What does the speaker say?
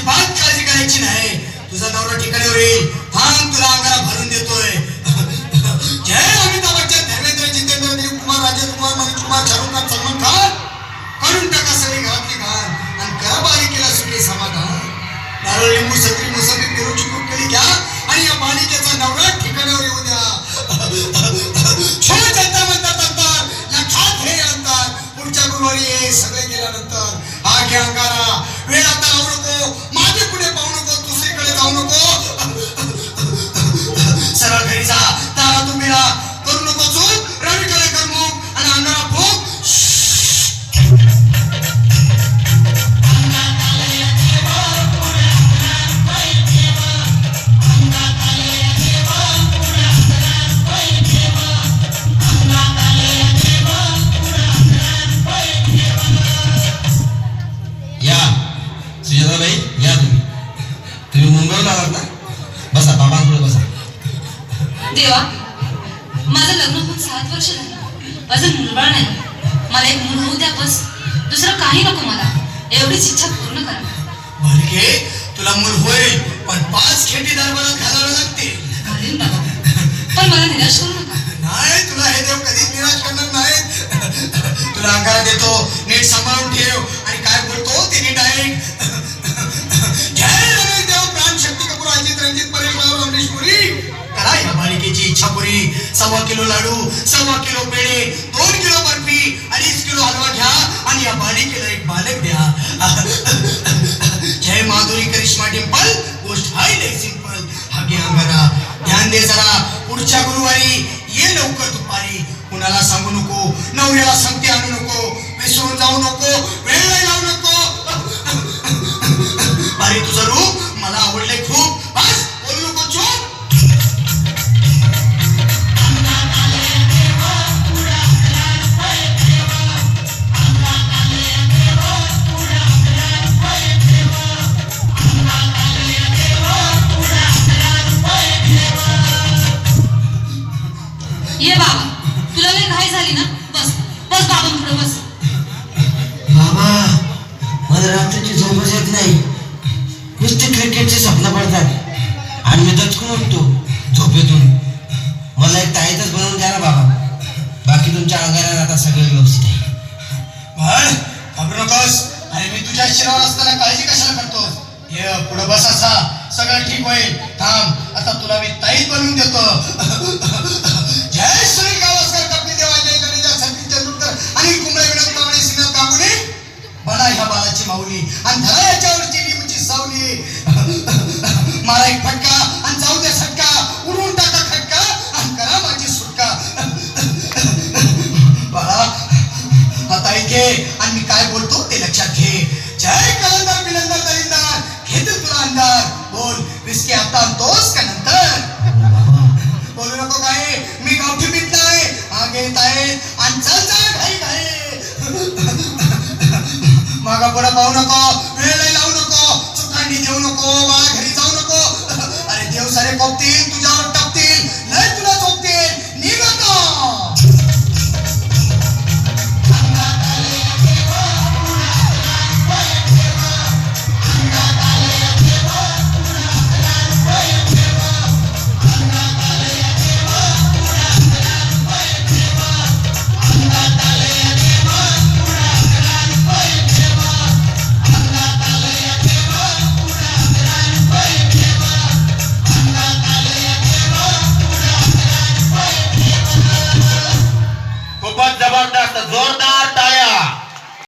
अजिबात काळजी करायची नाही. तुझा नवरा ठिकाणीवर येईल. थांब, तुला अंगाला भरून देतोय. जय अमिताभ बच्चन, धर्मेंद्र, जितेंद्र, दिलीप कुमार, राजेश कुमार, मनोज कुमार, शाहरुख खान, सलमान खान करून टाका सगळी घरातली घाण आणि करा बालिकेला सुखी समाधान. नारळ, लिंबू, सत्री, मोसंबी, पेरू, चिकू, केळी घ्या आणि या बालिकेचा नवरा ठिकाणावर येऊ द्या. छोट जनता म्हणतात अंतर, लक्षात घे अंतर. पुढच्या गुरुवारी ये. सगळे गेल्यानंतर हा घे अंगारा. वेळ आता लावू नको, मागे पुढे पाहू नको, दुसरीकडे जाऊ नको. सरळ घरी जा. तारा तुम्हीला करू नको चूक. रविकडे कर मुख आणि अंगारा फूक. सुजाताबाई, या तुम्ही मुंबईला आलात ना? बसा, बाबांकडे बसा. देवा, माझं लग्न होऊन 7 वर्ष झाली, अजून मुलबाळ नाही. मला एक मूल होऊ द्या बस. दुसरं काही नको मला. एवढीच इच्छा पूर्ण करा. बालिके, तुला मूल होईल, पण 5 खेटी दरबारात घालावे लागतील. घालीन बाबा, पण मला निराश करू नका. नाही, तुला हे देव कधीच निराश करणार नाहीत. तुला अंगारा देतो, नीट सांभाळून ठेव आणि काय बोलतो ते नीट ऐक. जय रमेश देव, प्राणशक्ती कपूर, अजित रंजित, परेश राव, रमेश पुरी. करा या बालिकेची इच्छा पुरी. 1.25 किलो लाडू, 1.25 किलो पेढे, 2 किलो बर्फी, 2.5 किलो हलवा घ्या आणि या बालिकेला एक बालक द्या. जय माधुरी, करिश्मा, डिंपल, गोष्ट हाय लय सिंपल. हा घे अंगारा. ध्यान दे जरा. पुढच्या गुरुवारी ये लवकर दुपारी. कुणाला सांगू नको, नवऱ्याला संगती आणू नको, विसरून जाऊ नको, वेळ नाही लावू नको. अरे तुझं रूप मला आवडले खूप. बस, बोलू नको, चूप. ये बाबा, तुला लय घाई झाली ना? बस बस बाबांकडे बस. बाबा, मला रात्रीची झोपच येत नाही. नुसते क्रिकेटचे स्वप्न पडतात आणि मी दचकून उठतो झोपेतून. मला एक ताईतच बनवून द्या ना बाबा. बाकी तुमच्या अंगारात आता सगळं व्यवस्थित आहे. बळ, घाबरू नकोस. अरे मी तुझ्या शिरावर असताना काळजी कशाला करतोस? ये पुढे बस, असा सगळं ठीक होईल. थांब, आता तुला मी ताईत बनवून देतो. जय श्री गावस्कर, कपिल देवा, जय गणेशा, सचिन तेंडुलकर आणि कुंबळे विनोद कांबळे, श्रीनाथ कांबळे. बना ह्या बाळाची माऊली आणि धरा याच्यावरची लिंबूची सावली. मारा एक फटका आणि जाऊ दे सटका. उडून टाका खटका आणि करा माझी सुटका. बाळा, हा ताई घे आणि मी काय बोलतो ते लक्षात घे. जय कलंदर, बिलंदर, दलिंदर, घेतील तुला अंधार. बोल, विस्की आता आणतोस का नंतर? बोलू नको काय, मी गावठी पीत नाही. हा घेत आहे आणि चल जा घाई घाई. मागा पुढे पाहू नको.